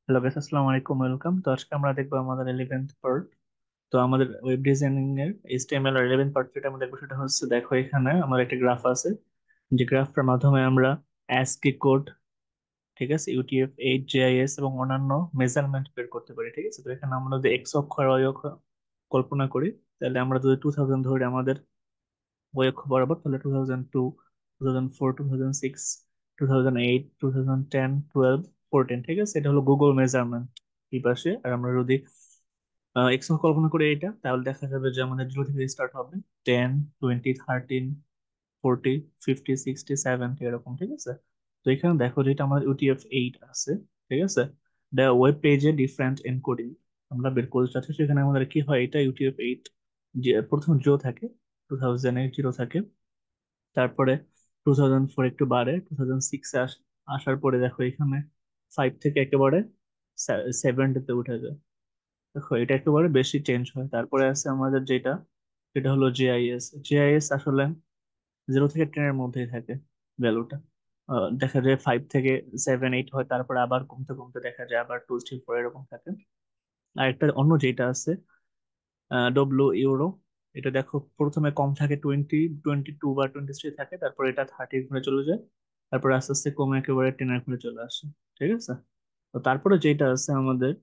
Hello guys, আসসালামু আলাইকুম, welcome. তো আজকে আমরা দেখবো আমাদের 11th পার্ট। তো আমাদের ওয়েব ডিজাইনিং এর HTML আর 11 পার্ট যেটা আমরা দেখবো সেটা হচ্ছে, দেখো এখানে আমার একটা গ্রাফ আছে, যে গ্রাফটার মাধ্যমে আমরা ASCII কোড, ঠিক আছে, UTF-8 GIS এবং অন্যান্য মেজারমেন্ট বের করতে পারি। ঠিক আছে, তো এখানে আমরা যদি এক্স অক্ষ আর ওয়াই অক্ষ কল্পনা করি, তাহলে আমরা যদি 2000 ধরে আমাদের ওই অক্ষ বরাবর, তাহলে 2002, 2004, 2006, 2008, 2010, 12, 14, ঠিক আছে, এটা হলো গুগল মেজারমেন্ট এই পাশে। আর আমরা যদি এক্স কল্পনা করি এটা, তাহলে দেখা যাবে যে আমাদের 0 থেকে স্টার্ট হবে, 10, 20, 13, 40, 50, 60, 70 এরকম। ঠিক আছে, তো এখানে দেখো যেটা আমাদের UTF-8 আছে, ঠিক আছে, ওয়েব পেজে ডিফারেন্ট এনকোডিং আমরা বের করতে চাচ্ছি। সেখানে আমাদের কি হয়, এটা UTF-8 যে প্রথম জিরো থাকে, 2008 জিরো থাকে, তারপরে 2004 একটু বাড়ে, 2006 আসার পরে দেখো এখানে 5 থেকে একেবারে 70-তে উঠে যায়। দেখো এটা একেবারে বেশি চেঞ্জ হয়। তারপরে আছে আমাদের যেটা, সেটা হলো জিআইএস। জিআইএস আসলে 0 থেকে 10-এর মধ্যেই থাকে ভ্যালুটা। দেখা যায় 5 থেকে 7, 8 হয়, তারপরে আবার কমতে কমতে দেখা যায় আবার 2, 3, 4 এরকম থাকে। আর একটা অন্য যেটা আছে, ডব্লিউ ইউরো, এটা দেখো প্রথমে কম থাকে, 22 বা 23 থাকে, তারপর এটা 30 ঘুরে চলে যায়, তারপর আস্তে আস্তে কমে একেবারে 10-এর ঘুরে চলে আসে। ঠিক আছে, তো তারপরে যেটা আছে আমাদের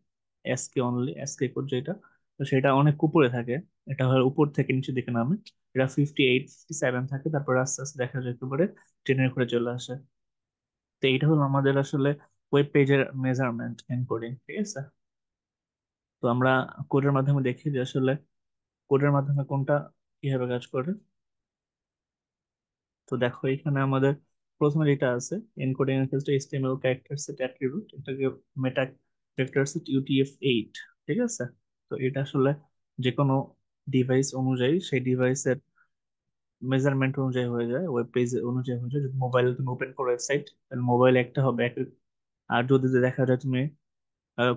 এসকে অনলি, এসকে কোড যেটা, তো সেটা অনেক উপরে থাকে। এটা হয় উপর থেকে নিচের দিকে নামে, এটা 58, 57 থাকে, তারপর আস্তে আস্তে দেখা যায় একেবারে 10-এর ঘুরে চলে আসে। তো এইটা হলো আমাদের আসলে ওয়েব পেজের মেজারমেন্ট এনকোডিং। ঠিক আছে, তো আমরা কোডের মাধ্যমে দেখি যে আসলে কোডের মাধ্যমে কোনটা কিভাবে কাজ করে। তো দেখো এখানে আমাদের প্রথমে যেটা আছে, এনকোডিং এর ক্ষেত্রে HTML ক্যারেক্টার সেট অ্যাট্রিবিউট, এটাকে মেটা ক্যারেক্টার সেট UTF-8। ঠিক আছে, তো এটা আসলে যে কোনো ডিভাইস অনুযায়ী, সেই ডিভাইসের মেজারমেন্ট অনুযায়ী হয়ে যায়, ওয়েব পেজ অনুযায়ী হয়ে যায়। যদি মোবাইল তুমি ওপেন করো ওয়েবসাইট, তাহলে মোবাইল একটা হবে এক, আর যদি দেখা যায় তুমি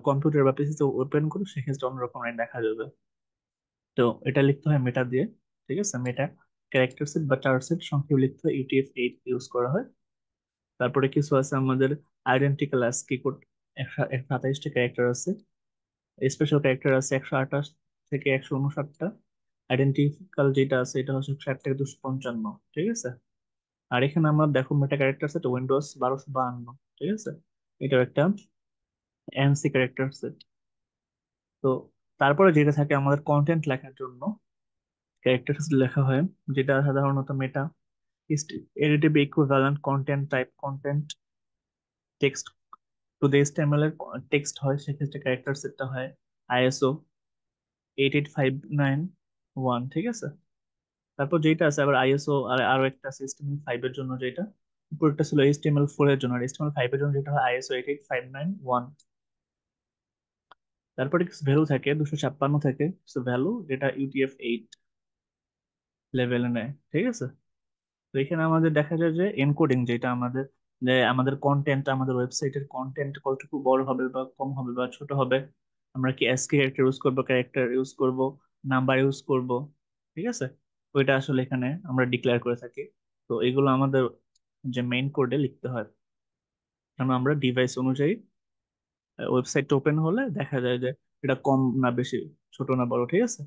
কম্পিউটার বা পিসিতে ওপেন করো, সেক্ষেত্রে অন্যরকম দেখা যাবে। তো এটা লিখতে হয় মেটা দিয়ে। ঠিক আছে, মেটা ক্যারেক্টার সেট বা চার সেট সংক্ষেপে লিখতে হয় UTF-8 ইউজ করা হয়। তারপরে কিছু আছে আমাদের আইডেন্টিক্যাল ASCII কোড, 128টা ক্যারেক্টার আছে। স্পেশাল ক্যারেক্টার আছে 128 থেকে 159টা। আইডেন্টিক্যাল যেটা আছে এটা হচ্ছে 60 থেকে 255। ঠিক আছে, আর এখানে আমরা দেখো মেটা ক্যারেক্টার সেট উইন্ডোজ 1252। ঠিক আছে, এটাও একটা এনসি ক্যারেক্টার সেট। তো তারপরে যেটা থাকে আমাদের কন্টেন্ট লেখার জন্য, ক্যারেক্টার সেট লেখা হয়, যেটা সাধারণত meta additive equivalent content type content text to the HTML এর টেক্সট হয়, সেক্ষেত্রে ক্যারেক্টার সেটটা হয় ISO 88591। ঠিক আছে, তারপর যেটা আছে আবার ISO, আর আরো একটা আছে HTML5 এর জন্য, যেটা উপরটা ছিল HTML4 এর জন্য, আর HTML5 এর জন্য যেটা হয় ISO 88591। তারপরে কিছু ভ্যালু থাকে, 256 থেকে কিছু ভ্যালু, যেটা UTF-8 লেভেলে নেয়। ঠিক আছে, তো এখানে আমাদের দেখা যায় যে এনকোডিং যেটা আমাদের, যে আমাদের কন্টেন্ট, আমাদের ওয়েবসাইটের কন্টেন্ট কতটুকু বড় হবে বা কম হবে বা ছোট হবে, আমরা কি ASCII ক্যারেক্টার ইউজ করবো, ক্যারেক্টার ইউজ করব, নাম্বার ইউজ করব। ঠিক আছে, ওইটা আসলে এখানে আমরা ডিক্লেয়ার করে থাকি। তো এগুলো আমাদের যে মেইন কোডে লিখতে হয়, কারণ আমরা ডিভাইস অনুযায়ী ওয়েবসাইট ওপেন হলে দেখা যায় যে এটা কম না বেশি, ছোট না বড়। ঠিক আছে,